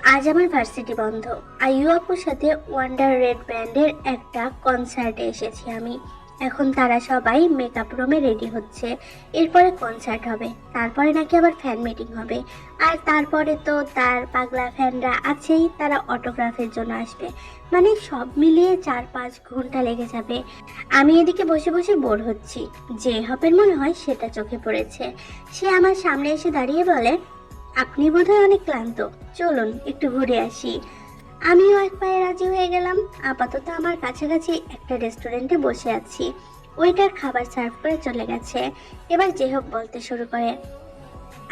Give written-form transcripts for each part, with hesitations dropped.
আজ আমার ভার্সিটি বন্ধ। আইয়ু আপুর সাথে ওয়ান্ডার রেড ব্যান্ডের একটা কনসার্টে এসেছি আমি। এখন তারা সবাই মেকআপ রুমে রেডি হচ্ছে। এরপরে কনসার্ট হবে, তারপরে নাকি আবার ফ্যান মিটিং হবে। আর তারপরে তো তার পাগলা ফ্যানরা আছেই, তারা অটোগ্রাফের জন্য আসবে। মানে সব মিলিয়ে 4-5 ঘন্টা লেগে যাবে। আমি এদিকে বসে বসে বোর হচ্ছি। যে হবের মনে হয় সেটা চোখে পড়েছে। সে আমার সামনে এসে দাঁড়িয়ে বলে, আপনি বোধহয় অনেক ক্লান্ত, চলুন একটু ঘুরে আসি। আমিও এক পায়ে রাজি হয়ে গেলাম। আপাতত আমার কাছাকাছি একটা রেস্টুরেন্টে বসে আছি। ওয়েটার খাবার সার্ভ করে চলে গেছে। এবার যেহব বলতে শুরু করে,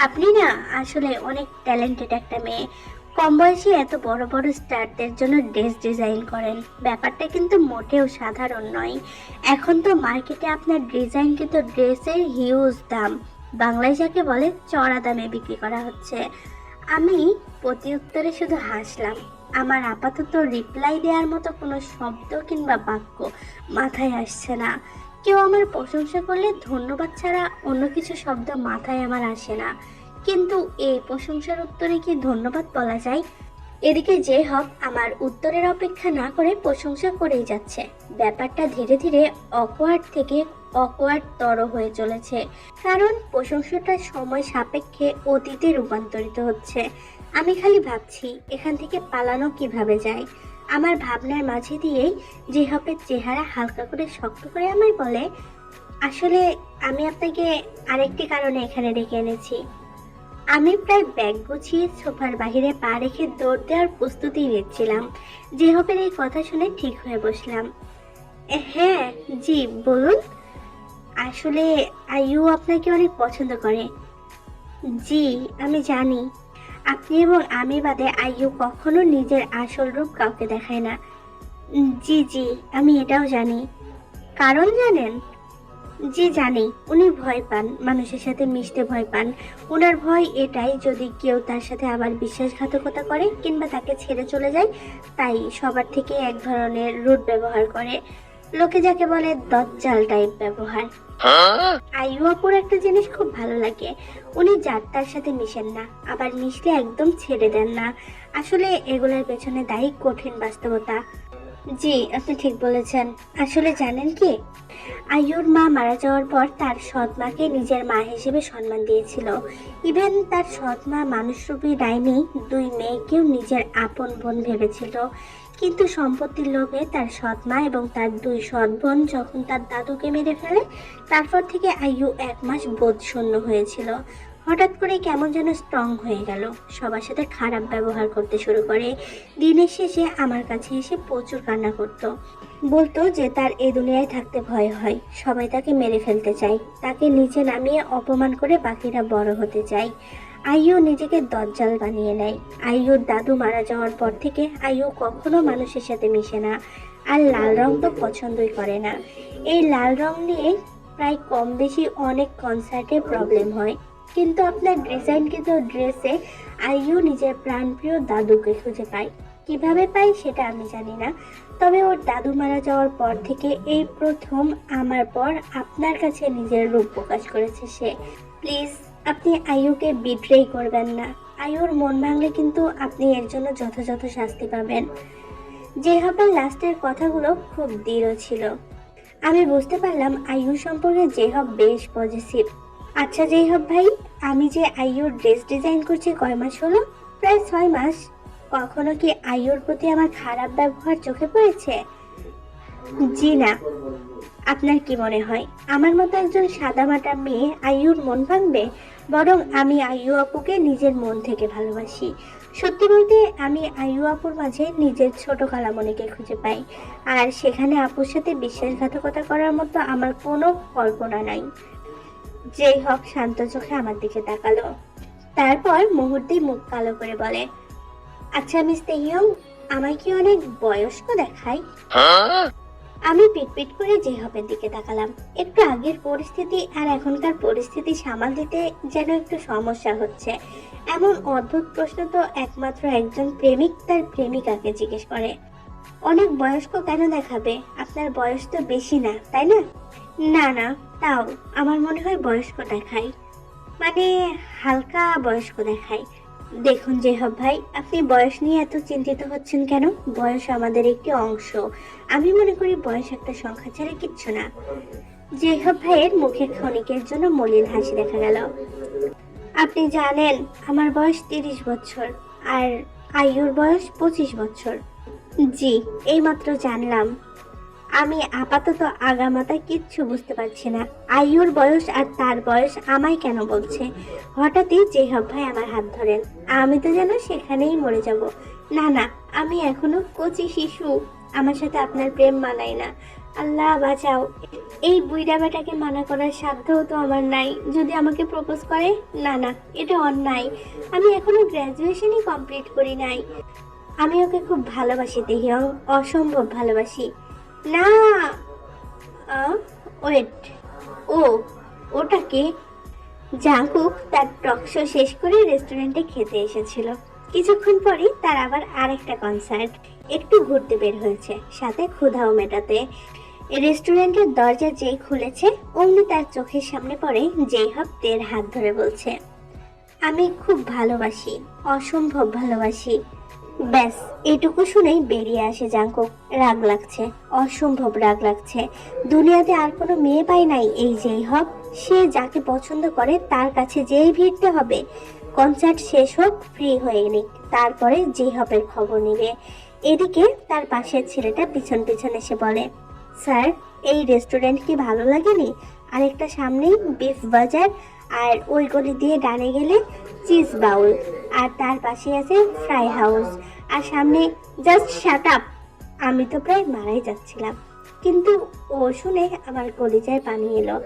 আপনি না আসলে অনেক ট্যালেন্টেড একটা মেয়ে। কম বয়সে এত বড় বড় স্টারদের জন্য ড্রেস ডিজাইন করেন, ব্যাপারটা কিন্তু মোটেও সাধারণ নয়। এখন তো মার্কেটে আপনার ডিজাইন কিন্তু ড্রেসের হিউজ দাম, বাংলায় যাকে বলে চড়া দামে বিক্রি করা হচ্ছে। আমি প্রতি উত্তরে শুধু হাসলাম। আমার আপাতত রিপ্লাই দেওয়ার মতো কোনো শব্দ কিংবা বাক্য মাথায় আসছে না। কেউ আমার প্রশংসা করলে ধন্যবাদ ছাড়া অন্য কিছু শব্দ মাথায় আমার আসে না। কিন্তু এই প্রশংসার উত্তরে কি ধন্যবাদ বলা যায়? এদিকে যে হক আমার উত্তরের অপেক্ষা না করে প্রশংসা করেই যাচ্ছে। ব্যাপারটা ধীরে ধীরে অকওয়ার্ড থেকে অকওয়ার্ড তর হয়ে চলেছে, কারণ প্রশংসাটা সময় সাপেক্ষে অতীতে রূপান্তরিত হচ্ছে। আমি খালি ভাবছি এখান থেকে পালানো কিভাবে যায়। আমার ভাবনার মাঝে দিয়েই জেহপের চেহারা হালকা করে শক্ত করে আমায় বলে, আসলে আমি আপনাকে আরেকটি কারণে এখানে ডেকে এনেছি। আমি প্রায় ব্যাগ গুছিয়ে সোফার বাহিরে পা রেখে দৌড় দেওয়ার প্রস্তুতি নিচ্ছিলাম। জেহপের এই কথা শুনে ঠিক হয়ে বসলাম। হ্যাঁ, জি বলুন। আসলে আইয়ু আপনাকে অনেক পছন্দ করে। জি, আমি জানি। আপনি এবং আমি বাদে আইয়ু কখনো নিজের আসল রূপ কাউকে দেখায় না। জি জি, আমি এটাও জানি। কারণ জানেন? জি জানি। উনি ভয় পান, মানুষের সাথে মিশতে ভয় পান। ওনার ভয় এটাই, যদি কেউ তার সাথে আবার বিশ্বাসঘাতকতা করে কিংবা তাকে ছেড়ে চলে যায়, তাই সবার থেকে এক ধরনের রুট ব্যবহার করে। লোকে যাকে বলে দজ্জাল টাইপ ব্যবহার। আইয়ু আপুর একটা জিনিস খুব ভালো লাগে, উনি যার তার সাথে মিশেন না, আবার মিশলে একদম ছেড়ে দেন না। আসলে এগুলোর পেছনে দায়ী কঠিন বাস্তবতা। জি, আপনি ঠিক বলেছেন। আসলে জানেন কি, আইয়ুর মা মারা যাওয়ার পর তার সৎ মাকে নিজের মা হিসেবে সম্মান দিয়েছিল। ইভেন তার সৎ মা মানুষরূপী ডাইনি দুই মেয়েকেও নিজের আপন বোন ভেবেছিল। কিন্তু সম্পত্তির লোভে তার সৎ মা এবং তার দুই সৎ বোন যখন তার দাদুকে মেরে ফেলে, তারপর থেকে আইয়ু 1 মাস বোধশূন্য হয়েছিল। হঠাৎ করে কেমন যেন স্ট্রং হয়ে গেল, সবার সাথে খারাপ ব্যবহার করতে শুরু করে। দিনের শেষে আমার কাছে এসে প্রচুর কান্না করতো। বলতো যে তার এই দুনিয়ায় থাকতে ভয় হয়, সবাই তাকে মেরে ফেলতে চায়, তাকে নিচে নামিয়ে অপমান করে বাকিরা বড় হতে চায়। আইয়ু নিজেকে দজ্জাল বানিয়ে নেয়। আইয়ুর দাদু মারা যাওয়ার পর থেকে আইয়ু কখনো মানুষের সাথে মিশে না, আর লাল রং তো পছন্দই করে না। এই লাল রং নিয়ে প্রায় কম বেশি অনেক কনসার্টে প্রবলেম হয়। কিন্তু আপনার ডিজাইনকৃত ড্রেসে আইয়ু নিজের প্রাণপ্রিয় দাদুকে খুঁজে পায়। কিভাবে পাই সেটা আমি জানি না, তবে ওর দাদু মারা যাওয়ার পর থেকে এই প্রথম আমার পর আপনার কাছে নিজের রূপ প্রকাশ করেছে সে। প্লিজ, আপনি আইয়ুকে বিট্রেই করবেন না। আইয়ুর মন ভাঙলে কিন্তু আপনি এর জন্য যথাযথ শাস্তি পাবেন। জেহাবের লাস্টের কথাগুলো খুব দৃঢ় ছিল। আমি বুঝতে পারলাম আইয়ু সম্পর্কে জেহব বেশ পজিটিভ। আচ্ছা জেহব ভাই, আমি যে আইয়ুর ড্রেস ডিজাইন করছি কয় মাস হলো? প্রায় 6 মাস। কখনো কি আইয়ুর প্রতি আমার খারাপ ব্যবহার চোখে পড়েছে? জি না। আপনার কি মনে হয় আমার মতো একজন সাদামাটা মেয়ে আইয়ুর মন ভাঙবে? বরং আমি আইয়ু আপুকে নিজের মন থেকে ভালোবাসি। সত্যি বলতে আমি আইয়ু আপুর মাঝে নিজের ছোট খালামণিকে খুঁজে পাই, আর সেখানে আপুর সাথে বিশ্বাসঘাতকতা করার মতো আমার কোনো কল্পনা নাই। যেই হক শান্ত চোখে আমার দিকে তাকালো, তারপর মুহূর্তেই মুখ কালো করে বলে, আচ্ছা মিস তেহিয়ং, আমায় কি অনেক বয়স্ক দেখায়? আমি পিটপিট করে জেহবের দিকে তাকালাম। একটু আগের পরিস্থিতি আর এখনকার পরিস্থিতি সামাল দিতে যেন একটু সমস্যা হচ্ছে। এমন অদ্ভুত প্রশ্ন তো একমাত্র একজন প্রেমিক তার প্রেমিকাকে জিজ্ঞেস করে। অনেক বয়স্ক কেন দেখাবে? আপনার বয়স তো বেশি না, তাই না? না না, তাও আমার মনে হয় বয়স্ক দেখায়। মানে হালকা বয়স্ক দেখায়। দেখুন জেহাব ভাই, আপনি বয়স নিয়ে এত চিন্তিত হচ্ছেন কেন? বয়স আমাদের একটি অংশ। আমি মনে করি বয়স একটা সংখ্যা ছাড়া কিচ্ছু না। জেহাব ভাইয়ের মুখে ক্ষণিকের জন্য মলিন হাসি দেখা গেল। আপনি জানেন আমার বয়স 30 বছর, আর আয়ুর বয়স 25 বছর। জি, এইমাত্র জানলাম। আমি আপাতত আগামাতা কিচ্ছু বুঝতে পারছি না। আয়ুর বয়স আর তার বয়স আমায় কেন বলছে? হঠাৎই জেহাব ভাই আমার হাত ধরেন। আমি তো যেন সেখানেই মরে যাব। না না, আমি এখনো কচি শিশু। আমার সাথে আপনার প্রেম মানায় না। আল্লাহ বাঁচাও। এই বুইড়া বেটাকে মানা করার সাধ্যও তো আমার নাই। যদি আমাকে প্রপোজ করে, না না, এটা অন্যায়। আমি এখনো গ্র্যাজুয়েশনই কমপ্লিট করি নাই। আমি ওকে খুব ভালোবাসি তেহিয়ং, অসম্ভব ভালোবাসি। না, ওয়েট, ও ওটাকে জাঙ্কুক তার টক শো শেষ করে রেস্টুরেন্টে খেতে এসেছিল। কিছুক্ষণ পরই তার আবার আরেকটা কনসার্ট। একটু ঘুরতে বের হয়েছে, সাথে ক্ষুধাও মেটাতে। রেস্টুরেন্টের দরজা যেই খুলেছে অমনি তার চোখের সামনে পড়ে জেহাব তের হাত ধরে বলছে, আমি খুব ভালোবাসি, অসম্ভব ভালোবাসি। ব্যাস এটুকু শুনেই বেরিয়ে আসে জাঙ্কুক। রাগ লাগছে, অসম্ভব রাগ লাগছে। দুনিয়াতে আর কোনো মেয়ে পাই নাই এই জেহাব। সে যাকে পছন্দ করে তার কাছে যেই ভিড়তে হবে। কনসার্ট শেষ হোক, ফ্রি হয়ে নিক, তারপরে জেহাবের খবর নিবে। এদিকে তার পাশের ছেলেটা পিছন পিছন এসে বলে, স্যার, এই রেস্টুরেন্ট কি ভালো লাগেনি? আরেকটা সামনেই বিফ বাজার, আর ওই গলি দিয়ে ডানে গেলে চিজ বাউল, আর তার পাশে আছে ফ্রাই হাউস, আর সামনে জাস্ট শাট আপ। আমি তো প্রায় মারাই যাচ্ছিলাম, কিন্তু ও শুনে আমার কলিজায় পানি এলো।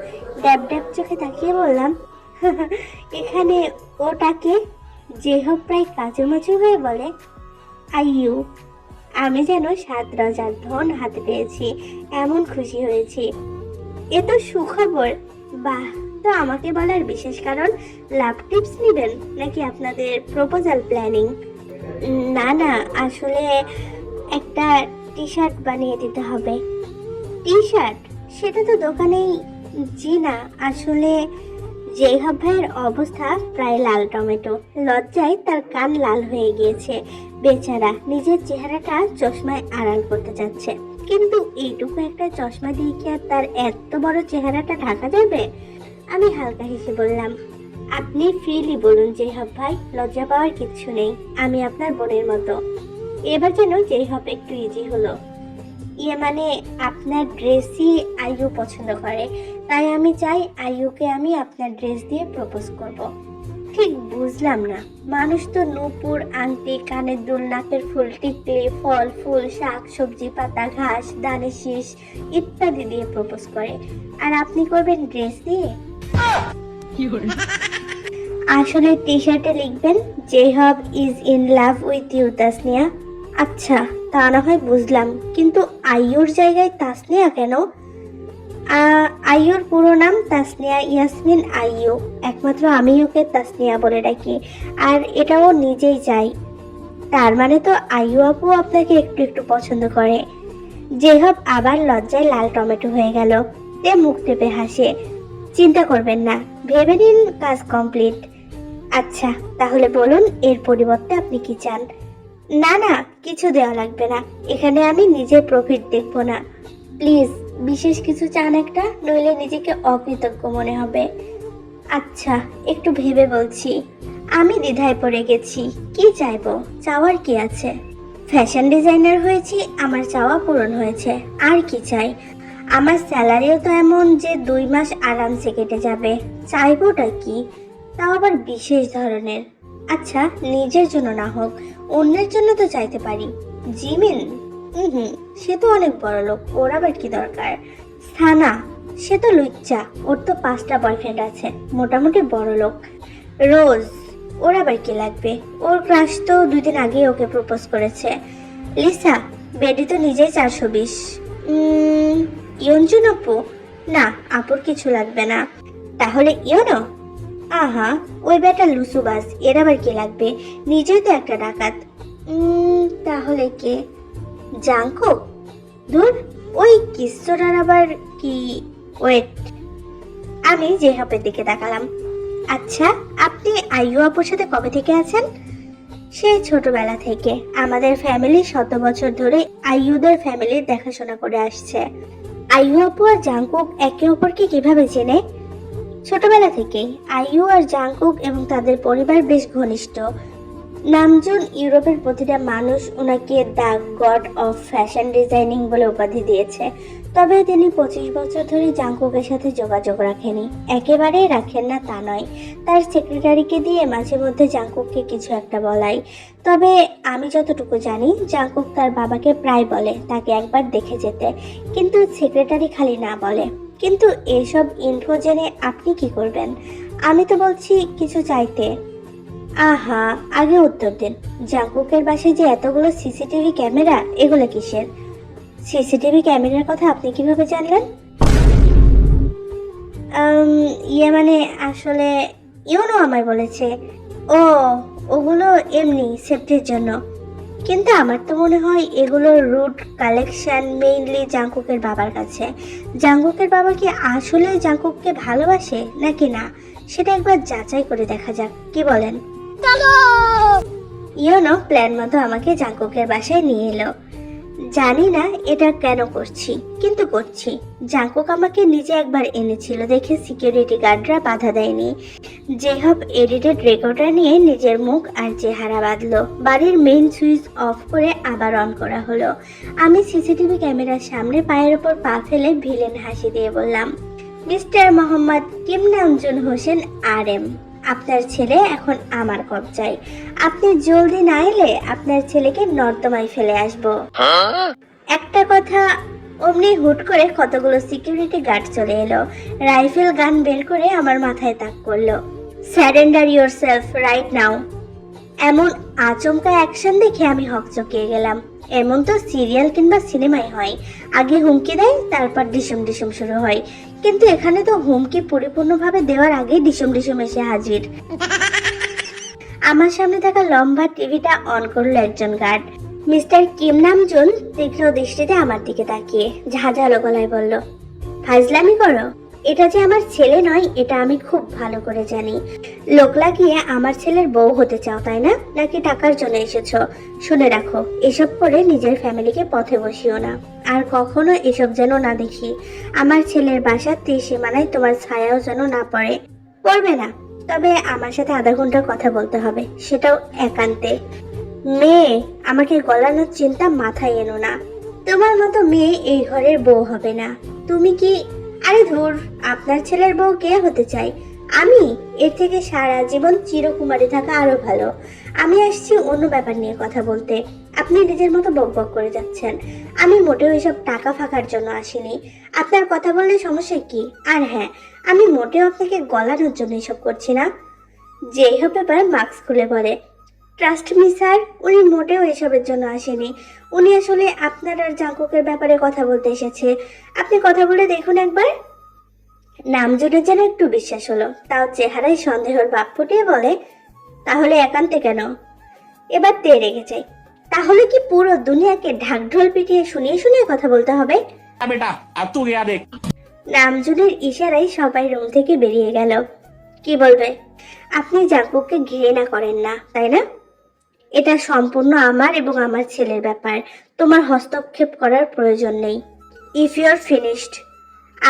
ড্যাব ড্যাব চোখে তাকিয়ে বললাম, এখানে ওটাকে? জেহব প্রায় কাচুমাচু হয়ে বলে, আইইউ। আমি যেন 7 রাজার ধন হাতে পেয়েছি, এমন খুশি হয়েছি। এ তো সুখবর। বাহ, তো আমাকে বলার বিশেষ কারণ? লাভ টিপস নেবেন নাকি আপনাদের প্রপোজাল প্ল্যানিং? না না, আসলে একটা টি শার্ট বানিয়ে দিতে হবে। T shirt? সেটা তো দোকানেই। জি না, আসলে জেহাব ভাইয়ের অবস্থা প্রায় লাল টমেটো। লজ্জায় তার কান লাল হয়ে গিয়েছে। বেচারা নিজের চেহারাটা চশমায় আড়াল করতে যাচ্ছে, কিন্তু এইটুকু একটা চশমা দিয়ে কি আর তার এত বড় চেহারাটা ঢাকা যাবে? আমি হালকা হেসে বললাম, আপনি ফ্রিলি বলুন জেহাব ভাই, লজ্জা পাওয়ার কিচ্ছু নেই। আমি আপনার বোনের মতো। এবার যেন জেহাব একটু ইজি হলো। ইয়ে মানে, আপনার ড্রেসই আইয়ু পছন্দ করে, তাই আমি চাই আইয়ুকে আমি আপনার ড্রেস দিয়ে প্রপোজ করব। ঠিক বুঝলাম না। মানুষ তো নূপুর, আংটি, কানের দুল, নাকের ফুল, টিকলি, ফল ফুল, শাক সবজি, পাতা, ঘাস, দানের শীষ ইত্যাদি দিয়ে প্রপোজ করে, আর আপনি করবেন ড্রেস দিয়ে? আসলে টি শার্টে লিখবেন, Jehab is in love with you Tasnia. আচ্ছা, তা না হয় বুঝলাম, কিন্তু আইয়ুর জায়গায় তাসনিয়া কেন? আইয়ুর পুরো নাম তাসনিয়া ইয়াসমিন আইয়ু। একমাত্র আমি ওকে তাসনিয়া বলে ডাকি, আর এটাও নিজেই চাই। তার মানে তো আইয়ু আপু আপনাকে একটু একটু পছন্দ করে। জেহাব আবার লজ্জায় লাল টমেটো হয়ে গেল। তে মুখ টেপে হাসে। চিন্তা করবেন না, ভেবে নিন কাজ কমপ্লিট। আচ্ছা, তাহলে বলুন এর পরিবর্তে আপনি কি চান? না না, কিছু দেওয়া লাগবে না। এখানে আমি নিজের প্রফিট দেখবো না। প্লিজ বিশেষ কিছু চান একটা, নইলে নিজেকে অকৃতজ্ঞ মনে হবে। আচ্ছা, একটু ভেবে বলছি। আমি দ্বিধায় পড়ে গেছি, কি চাইবো? চাওয়ার কি আছে? ফ্যাশন ডিজাইনার হয়েছি, আমার চাওয়া পূরণ হয়েছে। আর কি চাই? আমার স্যালারিও তো এমন যে 2 মাস আরামসে কেটে যাবে। চাইবোটা কি? তাও আবার বিশেষ ধরনের। আচ্ছা, নিজের জন্য না হোক, অন্যের জন্য তো চাইতে পারি। জিমিন? হুম, সে তো অনেক বড় লোক, ওর আবার কি দরকার? সানা? সে তো লুচ্চা, ওর তো 5টা বয়ফ্রেন্ড আছে, মোটামুটি বড় লোক। রোজ? ওর আবার কি লাগবে? ওর ক্রাশ তো 2 দিন আগেই ওকে প্রপোজ করেছে। লিসা? বেডি তো নিজেই 420। ইয়ঞ্জুন আপু? না, আপুর কিছু লাগবে না। তাহলে ইয়নো? আহা, ওই বেটা লুসুবাস, এর আবার কি লাগবে? নিজেই তো একটা ডাকাত। তাহলে কে? জাঙ্কুক? ধুর, ওই কিসরার আবার কি? ওয়েট। আমি জেহাবের দিকে তাকালাম। আচ্ছা, আপনি আইয়ু আপুর সাথে কবে থেকে আছেন? সেই ছোটবেলা থেকে আমাদের ফ্যামিলি শত বছর ধরে আইয়ুদের ফ্যামিলির দেখাশোনা করে আসছে। আইয়ু আপু আর জাংকুক একে অপরকে কিভাবে চেনে? ছোটবেলা থেকেই আইয়ু আর জাংকুক এবং তাদের পরিবার বেশ ঘনিষ্ঠ। নামজুন ইউরোপের প্রতিটা মানুষ ওনাকে the god of fashion designing বলে উপাধি দিয়েছে। তবে তিনি 25 বছর ধরে জাংকুকের সাথে যোগাযোগ রাখেনি। একেবারেই রাখেন না তা নয়, তার সেক্রেটারিকে দিয়ে মাঝে মধ্যে জাংকুককে কিছু একটা বলাই। তবে আমি যতটুকু জানি জাংকুক তার বাবাকে প্রায় বলে তাকে একবার দেখে যেতে, কিন্তু সেক্রেটারি খালি না বলে। কিন্তু এসব ইনফো জেনে আপনি কি করবেন? আমি তো বলছি কিছু চাইতে। আহা, আগে উত্তর দিন। জাংকুকের বাসায় যে এতগুলো সিসিটিভি ক্যামেরা, এগুলো কিসের? সিসিটিভি ক্যামেরার কথা আপনি কিভাবে জানলেন? মানে আসলে ইউনো আমায় বলেছে। ও, ওগুলো এমনি সেফটির জন্য। কিন্তু আমার তো মনে হয় এগুলোর রুট কালেকশন মেইনলি জাংকুকের বাবার কাছে। জাংকুকের বাবা কি আসলে জাংকুককে ভালোবাসে নাকি না, সেটা একবার যাচাই করে দেখা যাক, কি বলেন? ইউনো প্ল্যান মতো আমাকে জাংকুকের বাসায় নিয়ে এলো। জানি না এটা কেন করছি, কিন্তু করছি। জাংকুক আমাকে নিজে একবার এনেছিল দেখে সিকিউরিটি গার্ডরা বাধা দেয়নি। জেহব এডিটেড রেকর্ডার নিয়ে নিজের মুখ আর চেহারা বাঁধলো। বাড়ির মেইন সুইচ অফ করে আবার অন করা হলো। আমি সিসিটিভি ক্যামেরার সামনে পায়ের ওপর পা ফেলে ভিলেন হাসি দিয়ে বললাম, mister Mohammad Kim Namjoon Hossain RM, আপনার ছেলে এখন আমার কবজায়। আপনি জলদি না এলে আপনার ছেলেকে নর্দমায় ফেলে আসবো। একটা কথা। অমনি হুট করে কতগুলো সিকিউরিটি গার্ড চলে এলো। রাইফেল গান বের করে আমার মাথায় তাক করলো। Surrender yourself right now. এমন আচমকা অ্যাকশন দেখে আমি হকচকিয়ে গেলাম। এমন তো সিরিয়াল কিংবা সিনেমায় হয়, আগে হুমকি দেয় তারপর ডিসুম ডিসুম শুরু হয়। কিন্তু এখানে তো হুমকি পরিপূর্ণভাবে দেওয়ার আগে ডিসুম ডিসুম এসে হাজির। আমার সামনে থাকা লম্বা টিভিটা অন করলো একজন গার্ড। মিস্টার কিম নামজুন তীক্ষ্ণ দৃষ্টিতে আমার দিকে তাকিয়ে ঝাঁঝালো গলায় বলল, ফাজলামি করো? এটা যে আমার ছেলে নয় এটা আমি খুব ভালো করে জানি। লোক লাগিয়ে আমার ছেলের বউ হতে চাও তাই না, নাকি টাকার জন্য এসেছো? শুনে রাখো, এসব করে নিজের ফ্যামিলিকে পথে বসিও না। আর কখনো এসব যেন না দেখি। আমার ছেলের বাসার ত্রিসীমানায় তোমার ছায়াও যেন না পড়ে। পড়বে না, তবে আমার সাথে আধা ঘন্টা কথা বলতে হবে, সেটাও একান্তে। মেয়ে আমাকে গলানোর চিন্তা মাথায় এনো না। তোমার মতো মেয়ে এই ঘরের বউ হবে না। তুমি কি? আরে ধুর, আপনার ছেলের বউ কে হতে চাই? আমি? এর থেকে সারা জীবন চিরকুমারী থাকা আরো ভালো। আমি আসছি অন্য ব্যাপার নিয়ে কথা বলতে। আপনি নিজের মতো বকবক করে যাচ্ছেন। আমি মোটেও এসব টাকা ফাঁকার জন্য আসিনি। আপনার কথা বললে সমস্যা কি? আর হ্যাঁ, আমি মোটেও আপনাকে গলানোর জন্য এসব করছি না। যেই হোক ব্যাপার মাস্ক খুলে বলে, ট্রাস্ট মি স্যার, উনি মোটেও এসবের জন্য আসেনি। উনি আসলে আপনার আর জাংকুকের ব্যাপারে কথা বলতে এসেছে। আপনি কথা বলে দেখুন একবার। নামজুনের যেন একটু বিশ্বাস হলো, তাও চেহারায় সন্দেহের ভাব ফুটিয়ে বলে, তাহলে একান্তে কেন? এবার তে রেগে যায়। তাহলে কি পুরো দুনিয়াকে ঢাকঢোল পিটিয়ে শুনিয়ে শুনিয়ে কথা বলতে হবে? बेटा अब तू गया देख। নামজুনের ইশারায় সবাই রুম থেকে বেরিয়ে গেল। কি বলবে? আপনি জাংকুককে ঘৃণা করেন না তাই না? এটা সম্পূর্ণ আমার এবং আমার ছেলের ব্যাপার। তোমার হস্তক্ষেপ করার প্রয়োজন নেই। If you are finished.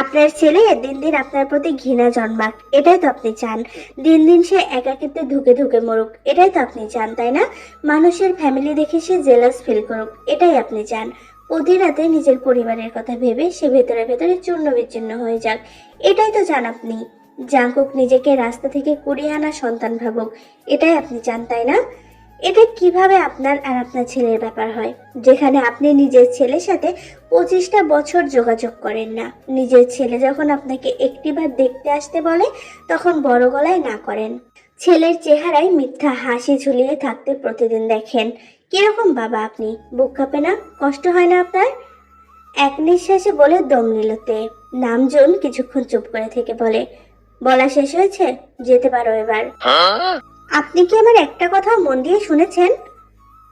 আপনার ছেলে দিন দিন আপনার প্রতি ঘৃণা জন্মাক, এটাই তো আপনি চান। দিন দিন সে একাকিত্বে ধুকে ধুকে মরুক, এটাই তো আপনি চান তাই না? মানুষের ফ্যামিলি দেখে সে জেলাস ফিল করুক, এটাই আপনি চান। প্রতি রাতে নিজের পরিবারের কথা ভেবে সে ভেতরে ভেতরে চূর্ণ বিচ্ছিন্ন হয়ে যাক, এটাই তো চান আপনি। জাংকুক নিজেকে রাস্তা থেকে কুড়িয়ে আনা সন্তান ভাবুক, এটাই আপনি চান তাই না? এটা কিভাবে আপনার আর আপনার ছেলের ব্যাপার হয়, যেখানে আপনি নিজের ছেলের সাথে 25টা বছর যোগাযোগ করেন না? নিজের ছেলে যখন আপনাকে একটিবার দেখতে আসতে বলে তখন বড় গলায় না করেন। ছেলের চেহারায় মিথ্যা হাসি ঝুলিয়ে থাকতে প্রতিদিন দেখেন। কিরকম বাবা আপনি? বুক কাঁপে না? কষ্ট হয় না আপনার? এক নিঃশ্বাসে বলে দম নিল তে। নামজুন কিছুক্ষণ চুপ করে থেকে বলে, বলা শেষ হয়েছে, যেতে পারো এবার। আপনি কি আমার একটা কথা মন দিয়ে শুনেছেন?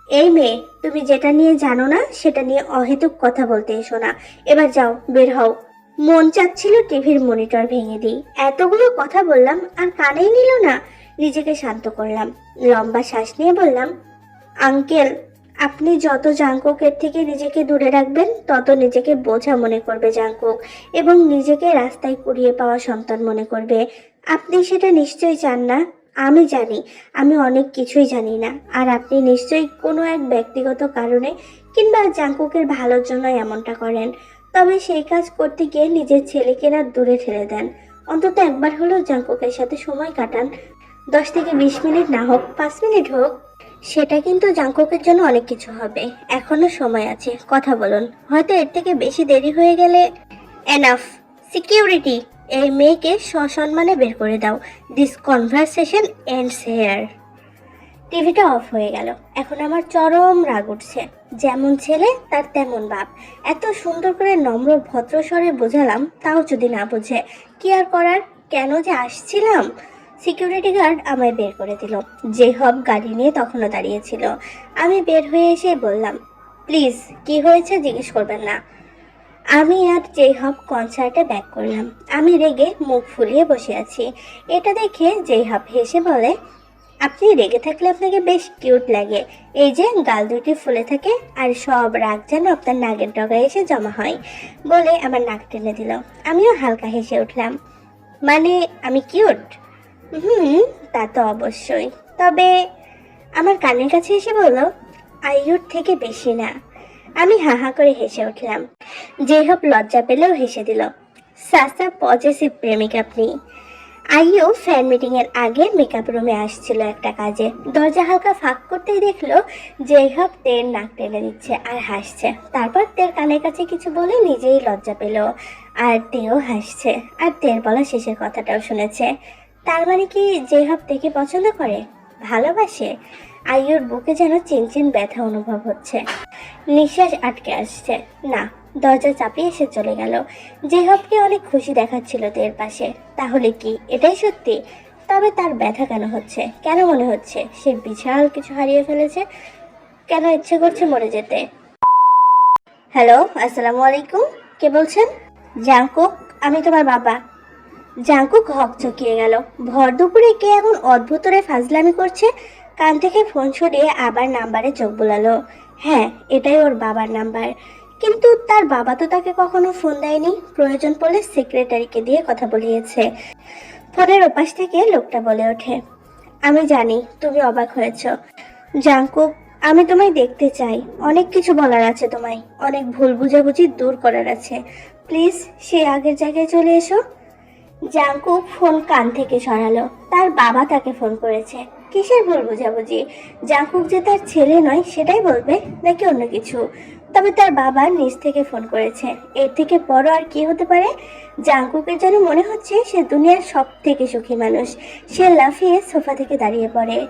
এই মেয়ে, তুমি যেটা নিয়ে জানো না সেটা নিয়ে অহেতুক কথা বলতে এসো না। এবার যাও, বের হও। মন চাচ্ছিল টিভির মনিটর ভেঙে দিই। এতগুলো কথা বললাম আর কানেই নিল না। নিজেকে শান্ত করলাম, লম্বা শ্বাস নিয়ে বললাম, আঙ্কেল, আপনি যত জাঙ্কুকের থেকে নিজেকে দূরে রাখবেন তত নিজেকে বোঝা মনে করবে জাঙ্কুক, এবং নিজেকে রাস্তায় কুড়িয়ে পাওয়া সন্তান মনে করবে। আপনি সেটা নিশ্চয়ই চান না। আমি জানি আমি অনেক কিছুই জানি না, আর আপনি নিশ্চয়ই কোনো এক ব্যক্তিগত কারণে কিংবা জাঙ্কুকের ভালোর জন্য এমনটা করেন। তবে সেই কাজ করতে গিয়ে নিজের ছেলেকে না দূরে ঠেলে দেন। অন্তত একবার হলেও জাঙ্কুকের সাথে সময় কাটান। 10 থেকে 20 মিনিট না হোক, 5 মিনিট হোক। সেটা কিন্তু জাঙ্কুকের জন্য অনেক কিছু হবে। এখনো সময় আছে, কথা বলুন। হয়তো এর থেকে বেশি দেরি হয়ে গেলে। এনাফ। সিকিউরিটি, এই মেয়েকে সসম্মানে বের করে দাও। This conversation ends here. টিভিটা অফ হয়ে গেল। এখন আমার চরম রাগ উঠছে। যেমন ছেলে তার তেমন বাপ। এত সুন্দর করে নম্র ভদ্র স্বরে বোঝালাম, তাও যদি না বোঝে, কি আর করার। কেন যে আসছিলাম। সিকিউরিটি গার্ড আমায় বের করে দিল। জেহব গাড়ি নিয়ে তখনও দাঁড়িয়েছিল। আমি বের হয়ে এসে বললাম, প্লিজ, কি হয়েছে জিজ্ঞেস করবেন না। আমি আর জেহব কনসার্টে ব্যাক করলাম। আমি রেগে মুখ ফুলিয়ে বসে আছি। এটা দেখে জেহব হেসে বলে, আপনি রেগে থাকলে আপনাকে বেশ কিউট লাগে। এই যে গাল দুটি ফুলে থাকে, আর সব রাগ যেন আপনার নাকের ডগায় এসে জমা হয়, বলে আমার নাক টেনে দিল। আমিও হালকা হেসে উঠলাম। মানে আমি কিউট? হুম, তা তো অবশ্যই। তবে আমার কানের কাছে এসে বলল, আইয়ুর থেকে বেশি না। আমি হা হা করে হেসে উঠলাম। যেহব লজ্জা পেলেও হেসে দিল। সাসা পজেসিভ প্রেমিক আপনি। আইও ফ্যান মিটিং এর আগে মেকআপ রুমে আসছিল একটা কাজে। দরজা হালকা ফাঁক করতেই দেখলো জেহব তের নাক টেনে দিচ্ছে আর হাসছে। তারপর তের কানের কাছে কিছু বলে নিজেই লজ্জা পেল, আর তেও হাসছে। আর তের বলা শেষের কথাটাও শুনেছে। তার মানে কি জেহব তেকে পছন্দ করে, ভালোবাসে? আইয়ুর বুকে যেন চিনচিন ব্যথা অনুভব হচ্ছে। নিঃশ্বাস আটকে আসছে। না, দরজা চাপিয়ে এসে চলে গেল। জেহবকে অনেক খুশি দেখাচ্ছিল তের পাশে। তাহলে কি এটাই সত্যি? তবে তার ব্যথা কেন হচ্ছে? কেন মনে হচ্ছে সে বিশাল কিছু হারিয়ে ফেলেছে? কেন ইচ্ছে করছে মরে যেতে? হ্যালো, আসসালামু আলাইকুম। কে বলছেন? জাঙ্কুক, আমি তোমার বাবা। জাঙ্কুক হকচকিয়ে গেল। ভর দুপুরে কে এমন অদ্ভুতরে ফাজলামি করছে? কান থেকে ফোন সরিয়ে আবার নাম্বারে চোখ বুলালো। হ্যাঁ, এটাই ওর বাবার নাম্বার। কিন্তু তার বাবা তো তাকে কখনো ফোন দেয়নি। প্রয়োজন পড়লে সেক্রেটারিকে দিয়ে কথা বলিয়েছে। ফোনের ওপাশ থেকে লোকটা বলে ওঠে, আমি জানি তুমি অবাক হয়েছ। জাঙ্কুক, আমি তোমায় দেখতে চাই। অনেক কিছু বলার আছে তোমায়। অনেক ভুল বুঝাবুঝি দূর করার আছে। প্লিজ সে আগের জায়গায় চলে এসো। জাঙ্কুক ফোন কান থেকে সরালো। তার বাবা তাকে ফোন করেছে। কিসের ভুল বোঝাবুঝি? জাঙ্কুক যে তার ছেলে নয় সেটাই বলবে, নাকি অন্য কিছু? তবে তার বাবা নিজ থেকে ফোন করেছে। এর থেকে বড় আর কি হতে পারে? জাঙ্কুকের যেন মনে হচ্ছে সে দুনিয়ার সব থেকে সুখী মানুষ। সে লাফিয়ে সোফা থেকে দাঁড়িয়ে পড়ে।